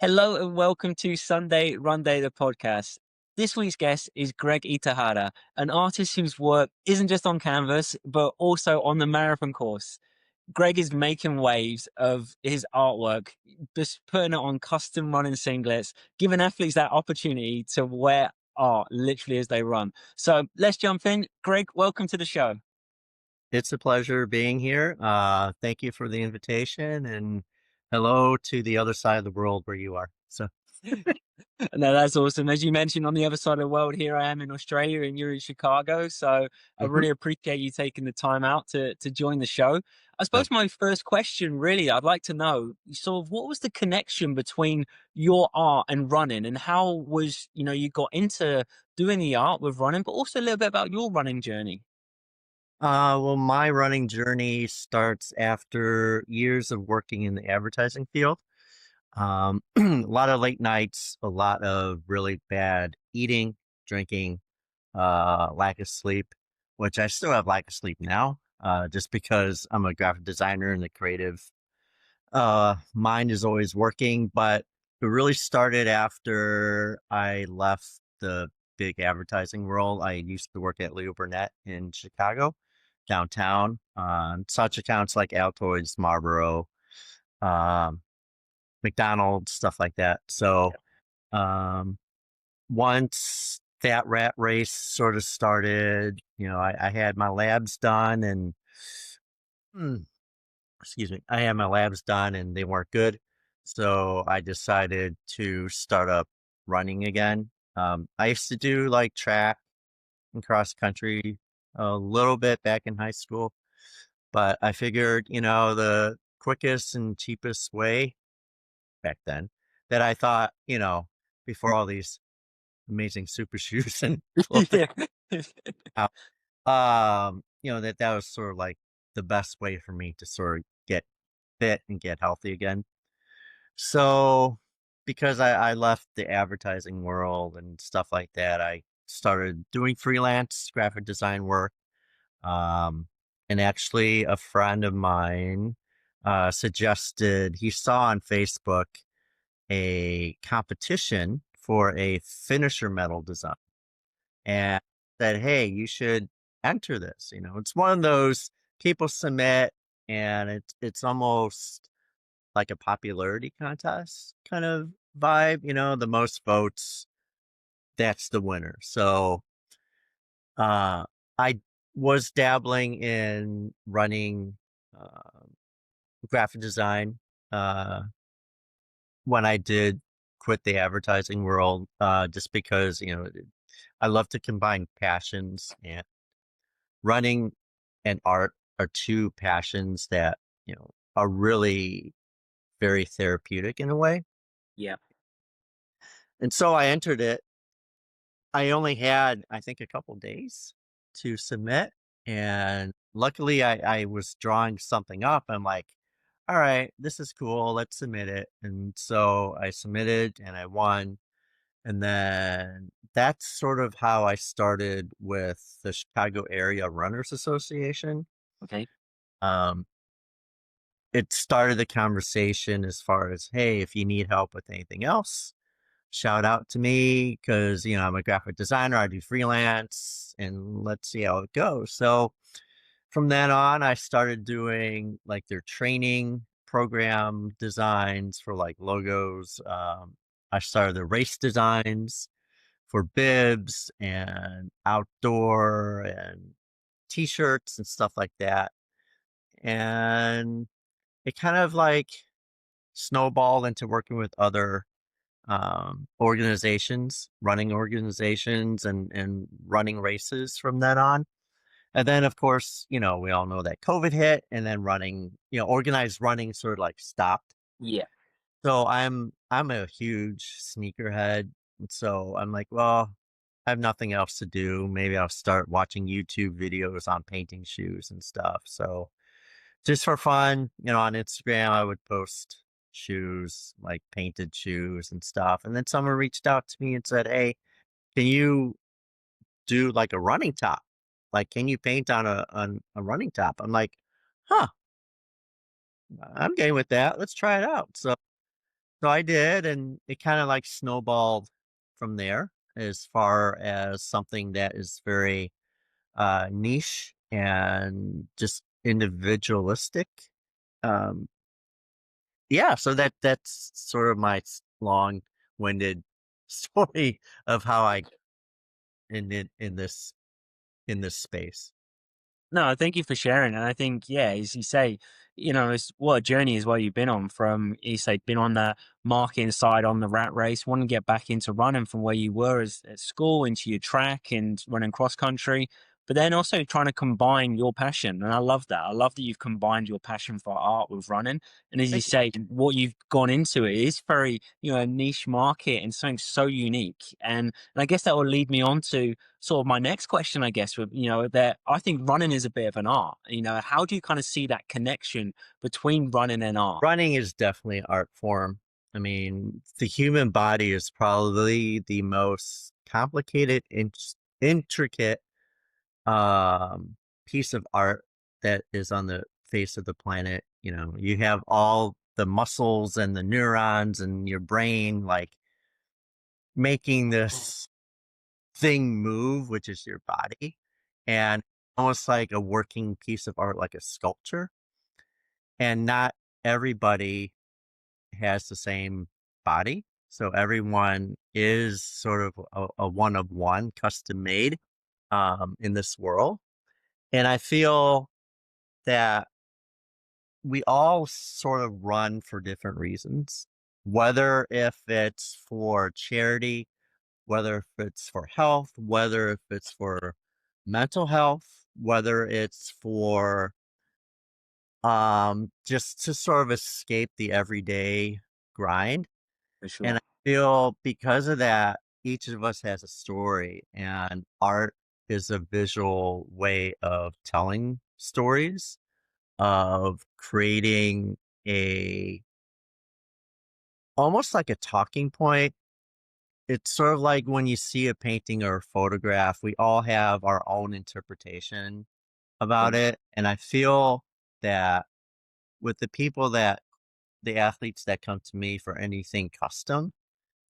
Hello and welcome to Sunday Run Day, the podcast. This week's guest is Greg Itahara, an artist whose work isn't just on canvas, but also on the marathon course. Greg is making waves of his artwork, just putting it on custom running singlets, giving athletes that opportunity to wear art literally as they run. So let's jump in. Greg, welcome to the show. It's a pleasure being here. Thank you for the invitation and hello to the other side of the world where you are. No, that's awesome. As you mentioned, on the other side of the world, here I am in Australia and you're in Chicago. So I Mhm. really appreciate you taking the time out to join the show. I So, suppose my first question, really, I'd like to know sort of what was the connection between your art and running, and how was, you got into doing the art with running, but also a little bit about your running journey. well, my running journey starts after years of working in the advertising field. A lot of late nights, a lot of really bad eating, drinking, lack of sleep, which I still have lack of sleep now, just because I'm a graphic designer and the creative mind is always working, but it really started after I left the big advertising world. I used to work at Leo Burnett in Chicago, downtown, on such accounts like Altoids, Marlboro, um, McDonald's, stuff like that. So um, once that rat race sort of started, I had my labs done and excuse me, I had my labs done and they weren't good. So I decided to start up running again. I used to do like track and cross country a little bit back in high school, but I figured, the quickest and cheapest way back then that I thought, before all these amazing super shoes and clothing Yeah. out, that was sort of like the best way for me to sort of get fit and get healthy again. So, because I left the advertising world and stuff like that, I started doing freelance graphic design work. Um, and actually, a friend of mine suggested he saw on Facebook a competition for a finisher metal design and said, "Hey, you should enter this." It's one of those people submit, and it's almost like a popularity contest kind of vibe, the most votes, that's the winner. So uh, I was dabbling in running uh, graphic design uh, when I did quit the advertising world, just because, I love to combine passions, and running and art are two passions that, are really very therapeutic in a way. Yeah. And so I entered it. I only had, I think, a couple days to submit. And luckily, I was drawing something up. I'm like, all right, this is cool. Let's submit it. And so I submitted and I won. And then that's sort of how I started with the Chicago Area Runners Association. Okay. Um, it started the conversation as far as, hey, if you need help with anything else, shout out to me because I'm a graphic designer. I do freelance, and let's see how it goes. So from then on, I started doing like their training program designs for like logos. I started the race designs for bibs and outdoor and t-shirts and stuff like that. And it kind of like snowballed into working with other organizations, running organizations, and running races from then on. And then, of course, we all know that COVID hit, and then running, organized running sort of like stopped. Yeah. So I'm a huge sneakerhead, and so I'm like, well, I have nothing else to do. Maybe I'll start watching YouTube videos on painting shoes and stuff. So just for fun, on Instagram, I would post shoes, like painted shoes and stuff. And then someone reached out to me and said, "Hey, can you do like a running top? Like, can you paint on a running top?" I'm like, "Huh, I'm game with that. Let's try it out." So So I did, and it kind of like snowballed from there as far as something that is very niche and just individualistic. Um, yeah, so that's sort of my long-winded story of how I in this space. No, thank you for sharing. And I think, yeah, as you say, it's what a journey is what you've been on from, you say, been on the marketing side on the rat race, want to get back into running from where you were at school into your track and running cross country, but then also trying to combine your passion. And I love that. I love that you've combined your passion for art with running. And as you Thank you. say, what you've gone into it is very, a niche market and something so unique. And I guess that will lead me on to sort of my next question, I guess, with that I think running is a bit of an art. How do you kind of see that connection between running and art? Running is definitely an art form. I mean, the human body is probably the most complicated, intricate um, piece of art that is on the face of the planet. You know, you have all the muscles and the neurons and your brain like making this thing move, which is your body, and almost like a working piece of art, like a sculpture. And not everybody has the same body. So everyone is sort of a one of one, custom made in this world. And I feel that we all sort of run for different reasons, whether if it's for charity, whether if it's for health, whether if it's for mental health, whether it's for just to sort of escape the everyday grind. For And I sure. feel because of that, each of us has a story, and art is a visual way of telling stories, of creating a almost like a talking point. It's sort of like when you see a painting or a photograph, we all have our own interpretation about Yes. it. And I feel that with the athletes that come to me for anything custom,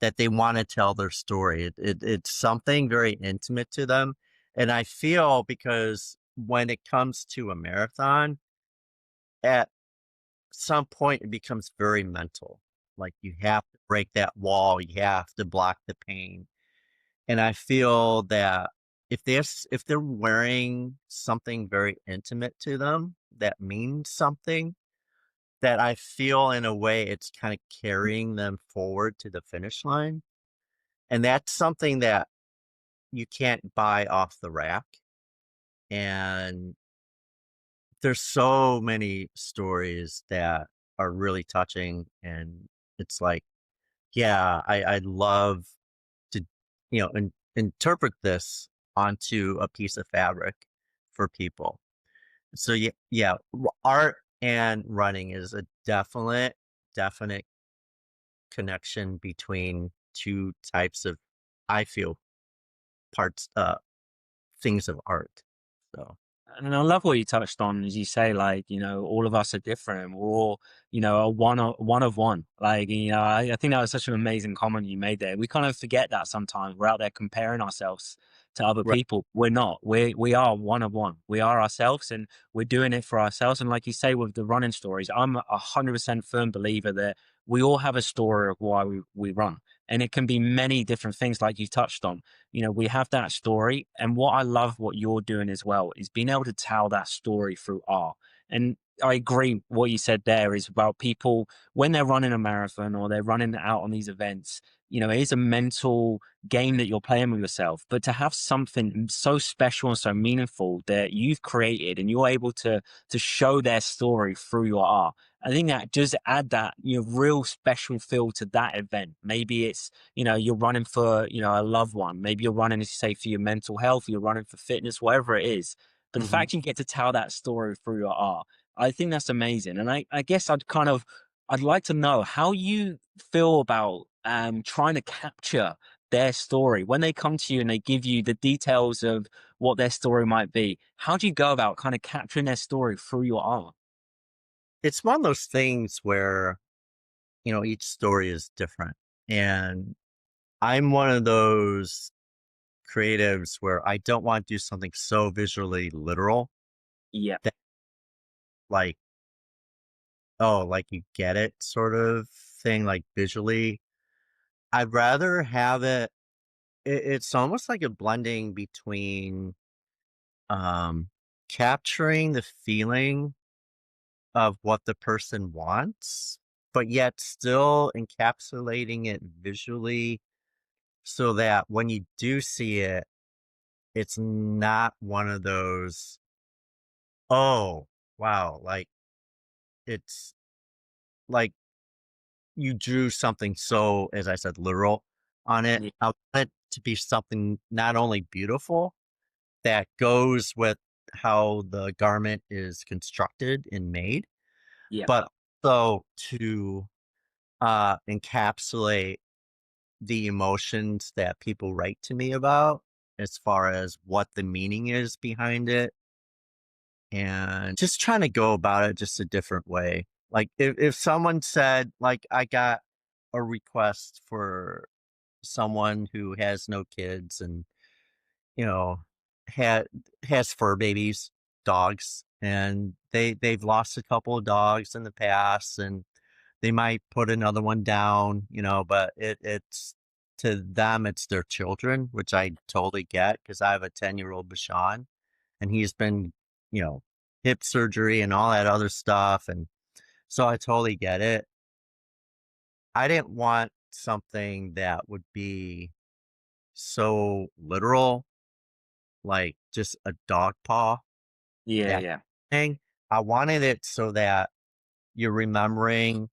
that they want to tell their story. It's something very intimate to them. And I feel because when it comes to a marathon, at some point it becomes very mental. Like you have to break that wall, you have to block the pain. And I feel that if they're wearing something very intimate to them that means something, that I feel in a way it's kind of carrying them forward to the finish line. And that's something that you can't buy off the rack. And there's so many stories that are really touching. And it's like, yeah, I'd love to, interpret this onto a piece of fabric for people. So yeah, art and running is a definite connection between two types of, I feel, parts, things of art. So And I love what you touched on, as you say, like, all of us are different. We're all, a one of one. Like, I think that was such an amazing comment you made there. We kind of forget that sometimes. We're out there comparing ourselves to other right. people. We're not. We are one of one. We are ourselves, and we're doing it for ourselves. And like you say with the running stories, I'm 100% firm believer that we all have a story of why we run. And it can be many different things like you touched on. We have that story. And what I love what you're doing as well is being able to tell that story through art. And I agree what you said there is about people when they're running a marathon or they're running out on these events, it is a mental game that you're playing with yourself. But to have something so special and so meaningful that you've created and you're able to show their story through your art, I think that just add that real special feel to that event. Maybe it's you're running for, a loved one. Maybe you're running, as you say, for your mental health, you're running for fitness, whatever it is. But the Mhm. fact you get to tell that story through your art, I think that's amazing. And I guess I'd like to know how you feel about trying to capture their story when they come to you and they give you the details of what their story might be. How do you go about kind of capturing their story through your art? It's one of those things where, each story is different. And I'm one of those creatives where I don't want to do something so visually literal Yeah. that like, oh, like you get it sort of thing, like visually. I'd rather have it's almost like a blending between um capturing the feeling of what the person wants, but yet still encapsulating it visually so that when you do see it, it's not one of those, oh, wow, like it's like you drew something so, as I said, literal on it. Yeah. I want it to be something not only beautiful that goes with how the garment is constructed and made, Yeah. but also to encapsulate the emotions that people write to me about as far as what the meaning is behind it and just trying to go about it just a different way. Like if someone said, like, I got a request for someone who has no kids and, you know, had has fur babies, dogs, and they've lost a couple of dogs in the past and they might put another one down, but it's to them it's their children, which I totally get because I have a 10-year-old Bashan and he's been, you know, hip surgery and all that other stuff. And so I totally get it. I didn't want something that would be so literal, like just a dog paw, Yeah. that Yeah. thing. I wanted it so that you're remembering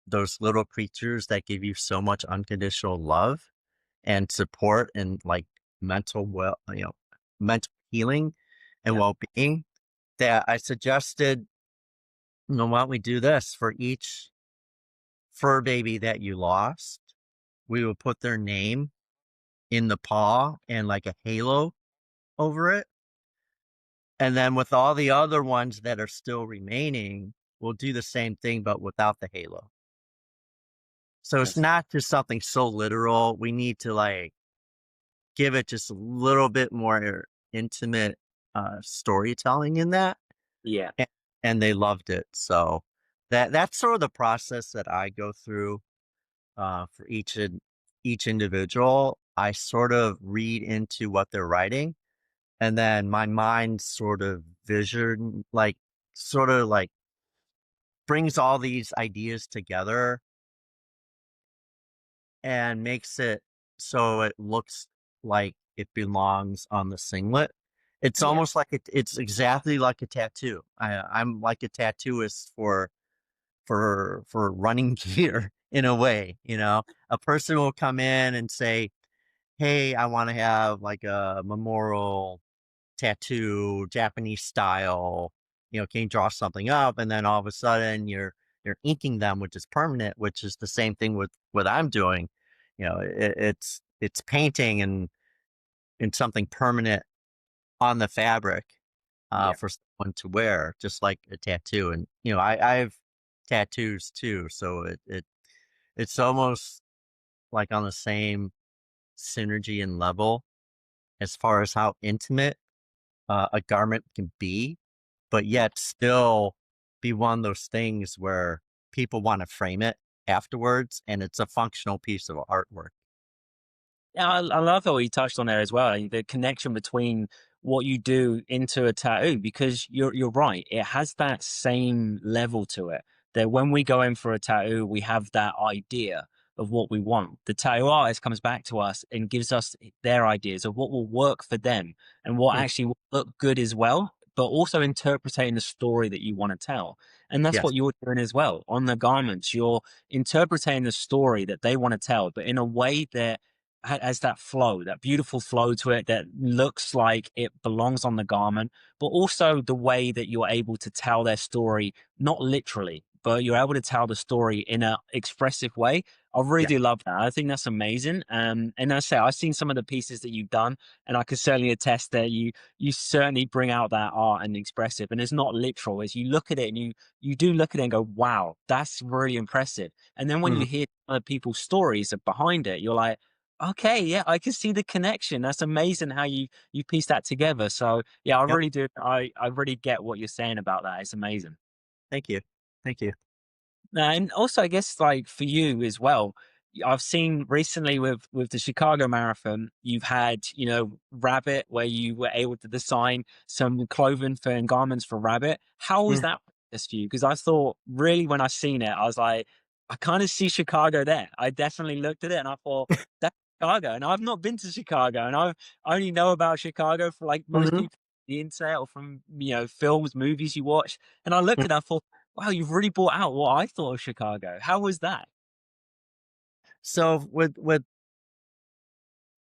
those little creatures that give you so much unconditional love and support and like mental healing and Yeah. well-being that I suggested, why don't we do this for each fur baby that you lost? We will put their name in the paw and like a halo over it. And then with all the other ones that are still remaining, we'll do the same thing, but without the halo. So it's That's not just something so literal. We need to like give it just a little bit more intimate storytelling in that. yeah. And, and they loved it. So that's sort of the process that I go through for each individual. I sort of read into what they're writing, and then my mind sort of vision, like, sort of like brings all these ideas together and makes it so it looks like it belongs on the singlet. It's Yeah. almost like it's exactly like a tattoo. I'm like a tattooist for running gear in a way. A person will come in and say, "Hey, I want to have like a memorial tattoo, Japanese style. Can you draw something up?" And then all of a sudden you're inking them, which is permanent, which is the same thing with what I'm doing. It's painting and something permanent on the fabric Yeah. for someone to wear, just like a tattoo. And I have tattoos too, so it's almost like on the same synergy and level as far as how intimate a garment can be, but Yeah. yet still be one of those things where people want to frame it afterwards and it's a functional piece of artwork. Yeah, I love what you touched on there as well. The connection between what you do into a tattoo, because you're right. It has that same level to it. That when we go in for a tattoo, we have that idea of what we want. The tattoo artist comes back to us and gives us their ideas of what will work for them and what Mm. actually will look good as well, but also interpreting the story that you want to tell. And that's Yes. what you're doing as well on the garments. You're interpreting the story that they want to tell, but in a way that has that flow, that beautiful flow to it that looks like it belongs on the garment, but also the way that you're able to tell their story, not literally, but you're able to tell the story in a expressive way. I really Yeah. do love that. I think that's amazing. And I say I've seen some of the pieces that you've done, and I can certainly attest that you certainly bring out that art and expressive, and it's not literal. As you look at it, and you do look at it and go, "Wow, that's really impressive." And then when Mhm. you hear other people's stories behind it, you're like, "Okay, yeah, I can see the connection. That's amazing how you piece that together." So yeah, I Yep. really do. I really get what you're saying about that. It's amazing. Thank you. Thank you. And also, I guess, like for you as well, I've seen recently with the Chicago Marathon, you've had Rabbit, where you were able to design some clothing for and garments for Rabbit. How was Mm. that process for you? Because I thought really when I seen it, I was like, I kind of see Chicago there. I definitely looked at it and I thought that's Chicago, and I've not been to Chicago, and I only know about Chicago for like most Mhm. people the internet or from films, movies you watch. And I looked Mm. at it, I thought, wow, you've really brought out what I thought of Chicago. How was that? So with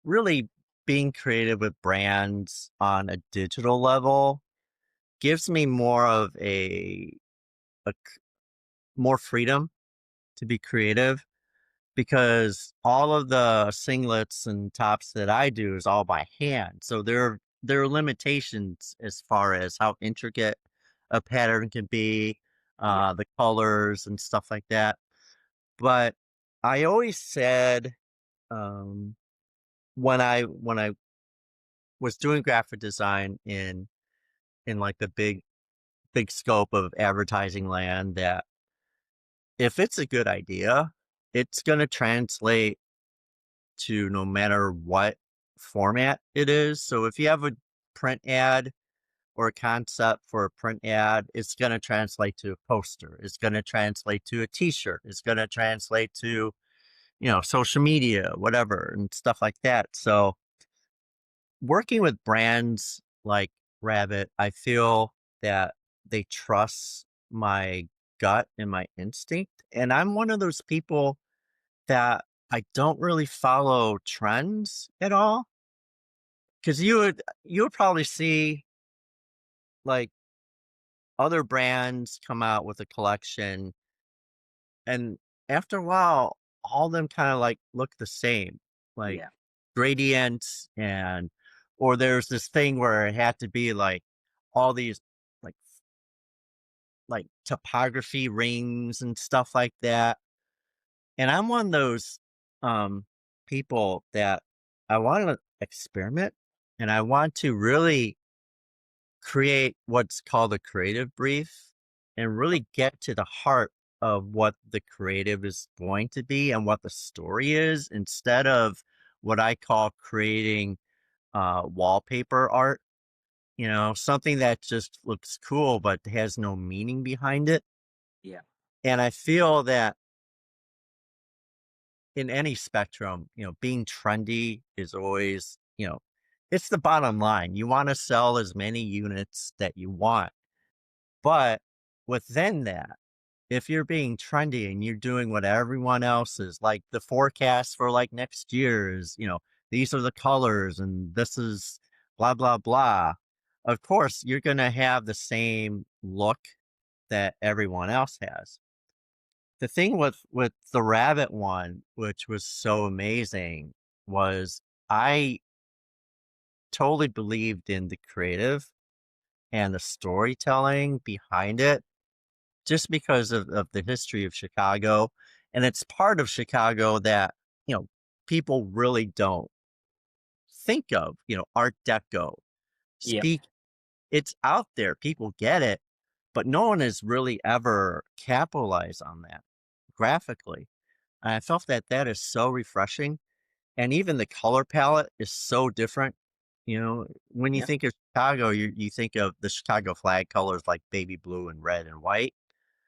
really being creative with brands on a digital level gives me more of a more freedom to be creative because all of the singlets and tops that I do is all by hand. So there are limitations as far as how intricate a pattern can be, Yeah, the colors and stuff like that. But I always said um, when I was doing graphic design in like the big scope of advertising land that if it's a good idea, it's going to translate to no matter what format it is. So if you have a print ad or a concept for a print ad, it's going to translate to a poster. It's going to translate to a t-shirt. It's going to translate to, social media, whatever, and stuff like that. So working with brands like Rabbit, I feel that they trust my gut and my instinct. And I'm one of those people that I don't really follow trends at all. Because you would probably see like other brands come out with a collection, and after a while, all of them kind of like look the same, like yeah, gradients, and or there's this thing where it had to be like all these like topography rings and stuff like that. And I'm one of those um people that I want to experiment and I want to really create what's called a creative brief and really get to the heart of what the creative is going to be and what the story is instead of what I call creating wallpaper art, something that just looks cool but has no meaning behind it. yeah, And I feel that in any spectrum, being trendy is always, it's the bottom line. You want to sell as many units that you want. But within that, if you're being trendy and you're doing what everyone else is, like the forecast for like next year is, these are the colors and this is blah, blah, blah. Of course, you're going to have the same look that everyone else has. The thing with the rabbit one, which was so amazing, was I totally believed in the creative and the storytelling behind it just because of the history of Chicago. And it's part of Chicago that, you know, people really don't think of, Art Deco, yeah, speak, it's out there. People get it, but no one has really ever capitalized on that graphically. And I felt that that is so refreshing. And even the color palette is so different. When you yeah, think of Chicago, you think of the Chicago flag colors like baby blue and red and white.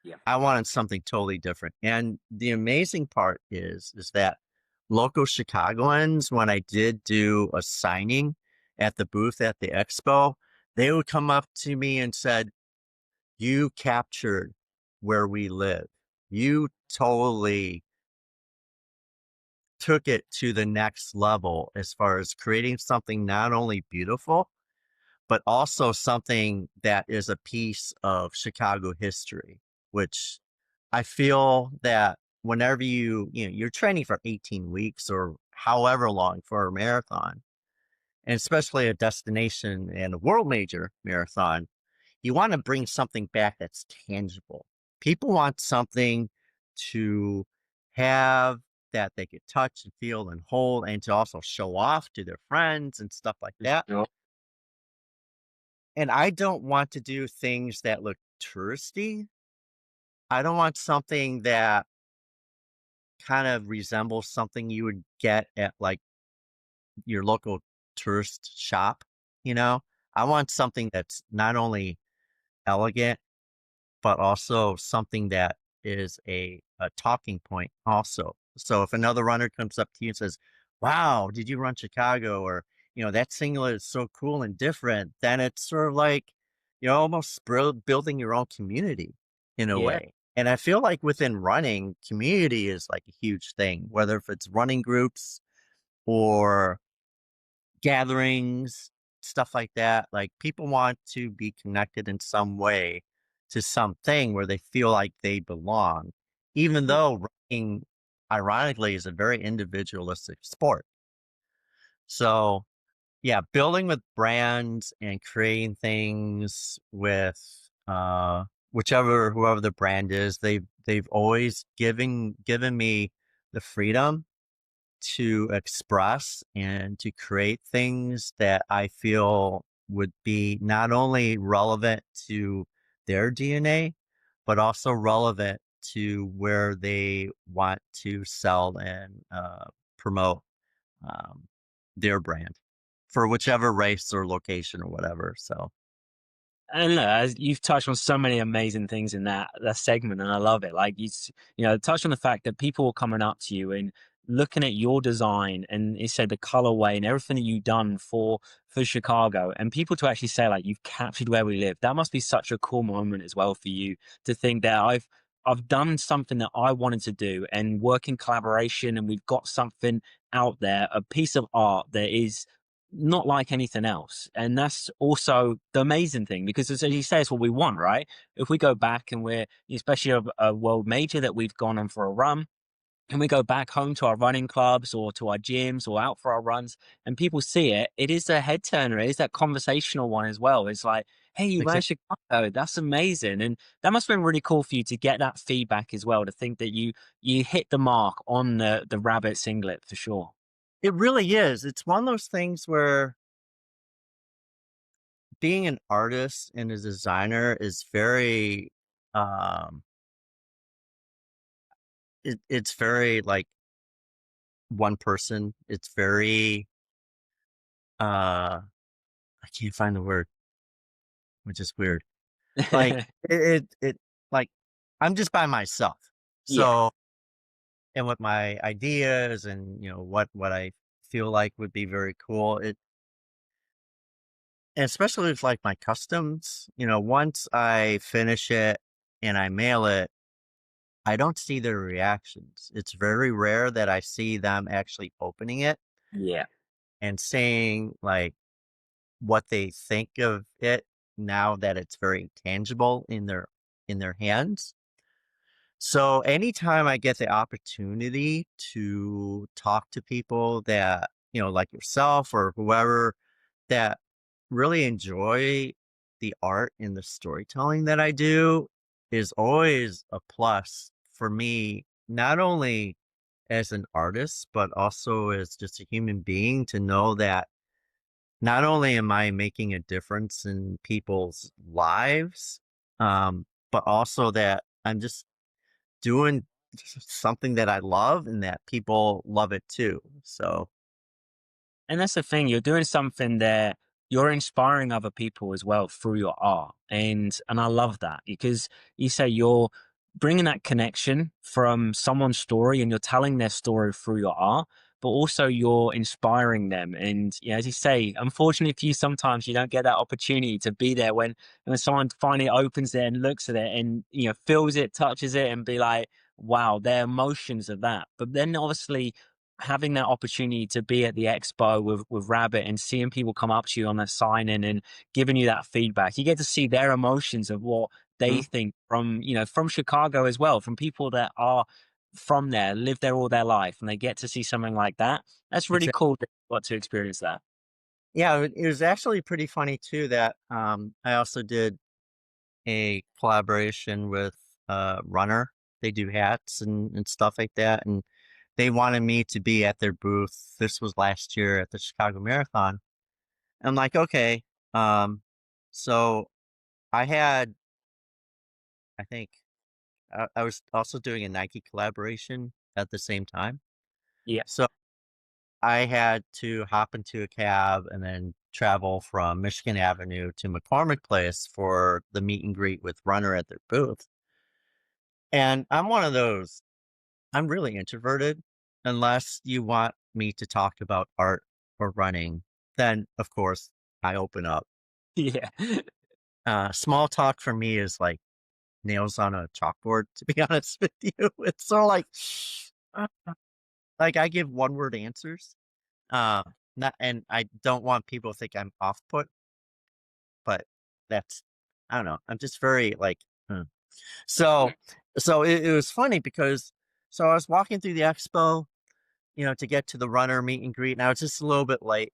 yeah, I wanted something totally different. And the amazing part is that local Chicagoans, when I did do a signing at the booth at the expo, they would come up to me and said, "You captured where we live. You totally took it to the next level as far as creating something not only beautiful, but also something that is a piece of Chicago history," which I feel that whenever you're training for 18 weeks or however long for a marathon, and especially a destination and a world major marathon, you want to bring something back that's tangible. People want something to have that they could touch and feel and hold, and to also show off to their friends and stuff like For that. sure. And I don't want to do things that look touristy. I don't want something that kind of resembles something you would get at like your local tourist shop, you know? I want something that's not only elegant, but also something that is a talking point also. So if another runner comes up to you and says, "Wow, did you run Chicago?" or, "That singlet is so cool and different," then it's sort of like, almost building your own community in a Yeah. way. And I feel like within running, community is like a huge thing, whether if it's running groups or gatherings, stuff like that. Like people want to be connected in some way to something where they feel like they belong, even Yeah. though running, ironically, is a very individualistic sport. So, yeah, building with brands and creating things with whoever the brand is, they've always given me the freedom to express and to create things that I feel would be not only relevant to their DNA, but also relevant to where they want to sell and promote um, their brand for whichever race or location or whatever. So, And look, as you've touched on so many amazing things in that segment, and I love it. Like touched on the fact that people are coming up to you and looking at your design, and you said the colorway and everything that you've done for Chicago, and people to actually say like you've captured where we live. That must be such a cool moment as well for you to think that I've done something that I wanted to do and work in collaboration, and we've got something out there, a piece of art that is not like anything else. And that's also the amazing thing because, as you say, it's what we want, right? If we go back and we're, especially a world major that we've gone on for a run, and we go back home to our running clubs or to our gyms or out for our runs, and people see it, it is a head turner. It is that conversational one as well. It's like, hey, you ran exactly. Chicago. That's amazing. And that must have been really cool for you to get that feedback as well, to think that you hit the mark on the rabbit singlet for sure. It really is. It's one of those things where being an artist and a designer is very um it's very like one person. It's very I can't find the word, which is weird. Like it like I'm just by myself. Yeah. So and with my ideas and what I feel like would be very cool. And especially with like my customs, once I finish it and I mail it, I don't see their reactions. It's very rare that I see them actually opening it Yeah. and saying like what they think of it now that it's very tangible in their hands. So anytime I get the opportunity to talk to people that, like yourself or whoever that really enjoy the art and the storytelling that I do is always a plus for me, not only as an artist, but also as just a human being to know that not only am I making a difference in people's lives, but also that I'm just doing something that I love and that people love it too. So And that's the thing, you're doing something that you're inspiring other people as well through your art. And I love that because you say you're bringing that connection from someone's story and you're telling their story through your art, but also you're inspiring them. And as you say, unfortunately for you, sometimes you don't get that opportunity to be there when someone finally opens it and looks at it and feels it, touches it, and be like, wow, their emotions of that. But then obviously having that opportunity to be at the expo with Rabbit and seeing people come up to you on their sign in and giving you that feedback, you get to see their emotions of what they Mhm. think from, from Chicago as well, from people that are from there, live there all their life, and they get to see something like that. That's really Exactly. cool that you got to experience that. Yeah, it was actually pretty funny too that I also did a collaboration with Runner. They do hats and stuff like that, and they wanted me to be at their booth. This was last year at the Chicago Marathon. I'm like, okay. So I had, I think, I was also doing a Nike collaboration at the same time. Yeah. So I had to hop into a cab and then travel from Michigan Avenue to McCormick Place for the meet and greet with Runner at their booth. And I'm one of those, I'm really introverted. Unless you want me to talk about art or running, then of course I open up. Yeah. Small talk for me is like nails on a chalkboard, to be honest with you. It's sort of uh, like I give one word answers. Uh, not, and I don't want people to think I'm off put, but that's, I don't know. I'm just very like, hmm. So, so it was funny because, so I was walking through the expo, to get to the Runner meet and greet, and I was just a little bit late.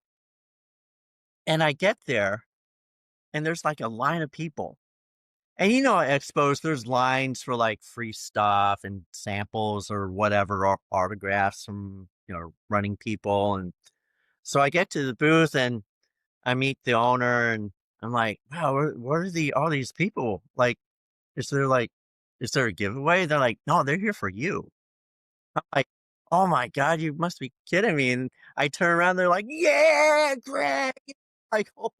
And I get there, and there's like a line of people. And at expos, there's lines for like free stuff and samples or whatever, or autographs from, running people. And so I get to the booth and I meet the owner and I'm like, wow, what are all these people? Like, is there like, is there a giveaway? They're like, no, they're here for you. I'm like, oh my God, you must be kidding me. And I turn around, they're like, yeah, Greg. Like, oh,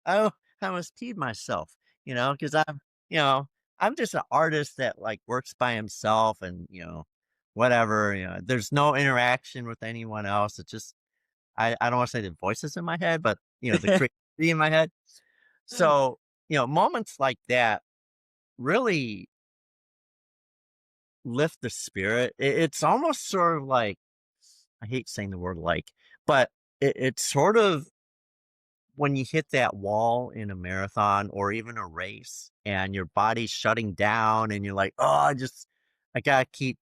I, I almost peed myself, because you know, I'm just an artist that like works by himself and, whatever, there's no interaction with anyone else. It's just, I don't want to say the voices in my head, but, the creativity in my head. So, moments like that really lift the spirit. It's almost sort of like, I hate saying the word like, but it's sort of when you hit that wall in a marathon or even a race and your body's shutting down and you're like, oh, I gotta keep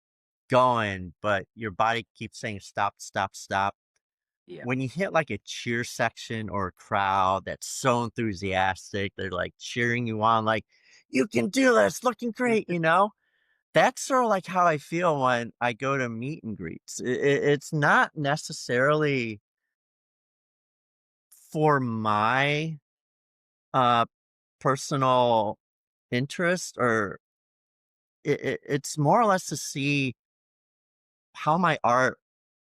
going, but your body keeps saying stop, stop, stop. Yeah. When you hit like a cheer section or a crowd that's so enthusiastic, they're like cheering you on, like, you can do this, looking great, That's sort of like how I feel when I go to meet and greets. It's not necessarily for my uh personal interest, or it's more or less to see how my art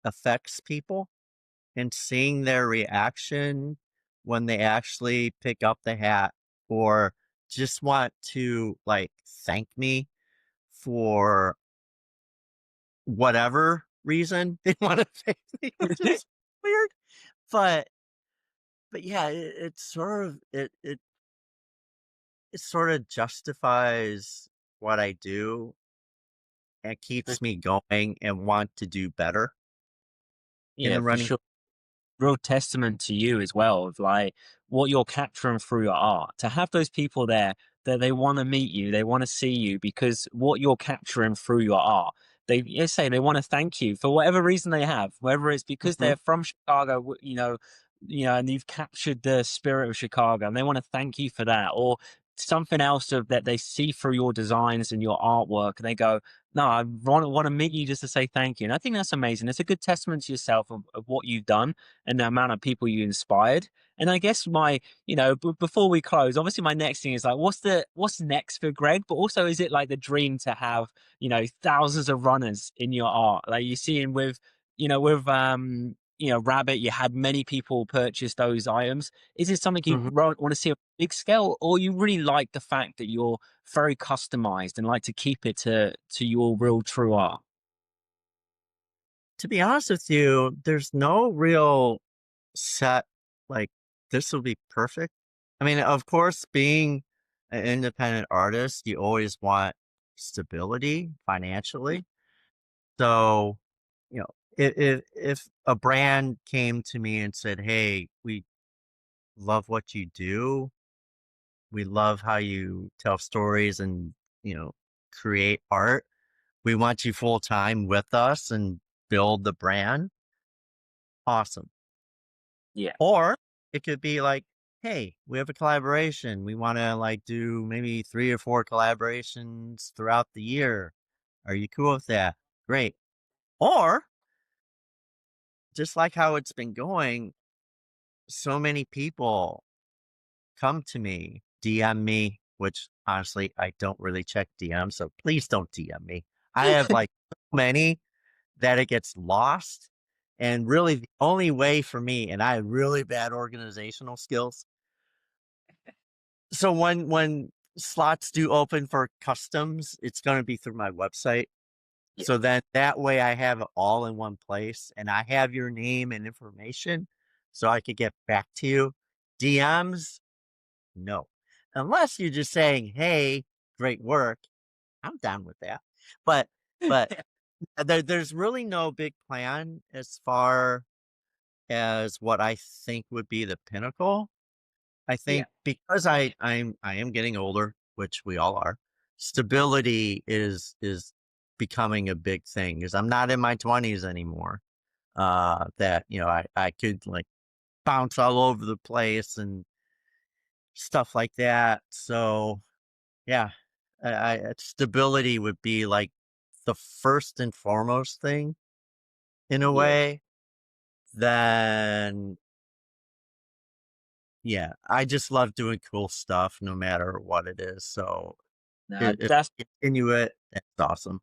affects people and seeing their reaction when they actually pick up the hat or just want to like thank me for whatever reason they want to thank me, which is weird. But yeah, it sort of justifies what I do and keeps me going and want to do better in Yeah, the for running. sure. Real testament to you as well of like what you're capturing through your art. To have those people there that they want to meet you, they want to see you because what you're capturing through your art. They say they want to thank you for whatever reason they have, whether it's because Mhm. they're from Chicago, and you've captured the spirit of Chicago, and they want to thank you for that, or something else that they see through your designs and your artwork, and they go, no, I want to meet you just to say thank you. And I think that's amazing. It's a good testament to yourself of what you've done and the amount of people you inspired. And I guess before we close, obviously my next thing is like, what's next for Greg? But also, is it like the dream to have, thousands of runners in your art? Like you see, Rabbit, you had many people purchase those items. Is it something you Mhm. want to see on a big scale, or you really like the fact that you're very customized and like to keep it to your real true art? To be honest with you, there's no real set, like, this will be perfect. I mean, of course, being an independent artist, you always want stability financially. So, if a brand came to me and said, "Hey, we love what you do. We love how you tell stories and, you know, create art. We want you full time with us and build the brand. Awesome. Yeah. Or it could be like, hey, we have a collaboration. We want to like do maybe 3 or 4 collaborations throughout the year. Are you cool with that? Great. Or just like how it's been going, so many people come to me, DM me, which honestly, I don't really check DMs. So please don't DM me. I have like so many that it gets lost. And really, the only way for me, and I have really bad organizational skills. So when slots do open for customs, it's going to be through my website. Yeah. So then that way I have it all in one place and I have your name and information so I could get back to you. DMs, no. Unless you're just saying, hey, great work. I'm down with that. But but there's really no big plan as far as what I think would be the pinnacle. I Yeah. think because I am getting older, which we all are, stability is becoming a big thing because I'm not in my 20s anymore. That you know I could like bounce all over the place and stuff like that. So yeah, stability would be like the first and foremost thing in a Yeah. way. Then yeah, I just love doing cool stuff no matter what it is. So No, if that's you continue it, that's awesome.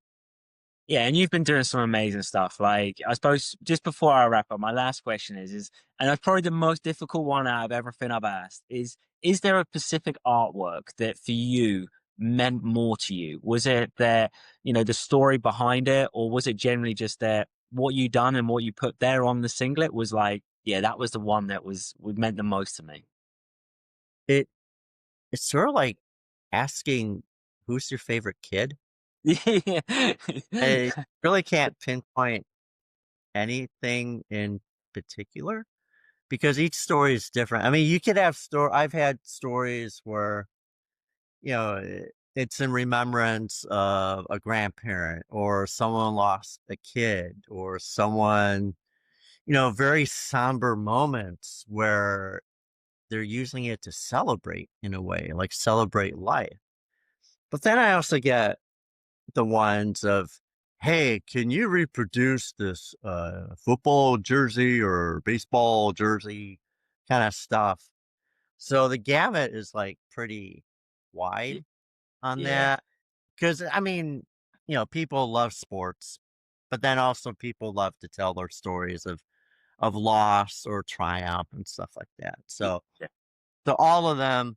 yeah, and you've been doing some amazing stuff. Like, I suppose just before I wrap up, my last question is, and it's probably the most difficult one out of everything I've asked, is there a specific artwork that for you meant more to you? Was it that, the story behind it, or was it generally just that what you done and what you put there on the singlet was like, yeah, that was the one that was meant the most to me? It it's sort of like asking who's your favorite kid. I Yeah. really can't pinpoint anything in particular because each story is different. I mean, you could have I've had stories where you know it's in remembrance of a grandparent or someone lost a kid or someone very somber moments where they're using it to celebrate in a way, like celebrate life. But then I also get the ones of, hey, can you reproduce this football jersey or baseball jersey kind of stuff? So the gamut is like pretty wide on Yeah. that. Because, I mean, people love sports, but then also people love to tell their stories of loss or triumph and stuff like that. So all of them,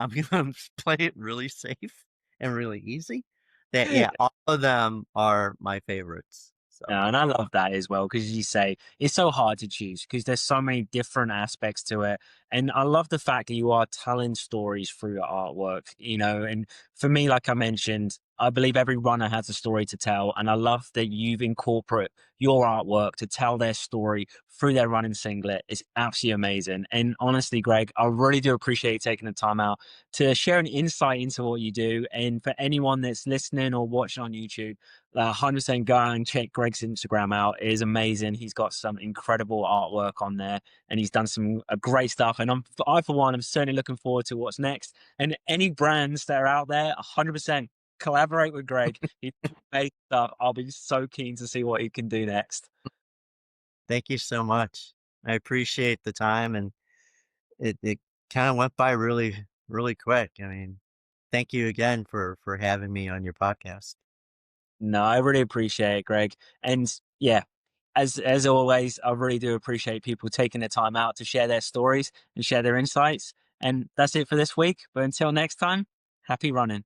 I'm gonna play it really safe and really easy. That Yeah. yeah, all of them are my favorites. So And I love that as well, because you say it's so hard to choose because there's so many different aspects to it. And I love the fact that you are telling stories through your artwork, and for me, like I mentioned, I believe every runner has a story to tell. And I love that you've incorporate your artwork to tell their story through their running singlet. It's absolutely amazing. And honestly, Greg, I really do appreciate you taking the time out to share an insight into what you do. And for anyone that's listening or watching on YouTube, 100% go and check Greg's Instagram out. It is amazing. He's got some incredible artwork on there, and he's done some great stuff. And I for one, am certainly looking forward to what's next. And any brands that are out there, 100% collaborate with Greg. He's made stuff. I'll be so keen to see what he can do next. thank you so much. I appreciate the time and it kind of went by really, really quick. I mean, thank you again for having me on your podcast. No, I really appreciate it, Greg. And yeah, as always, I really do appreciate people taking the time out to share their stories and share their insights. And that's it for this week. But until next time, happy running.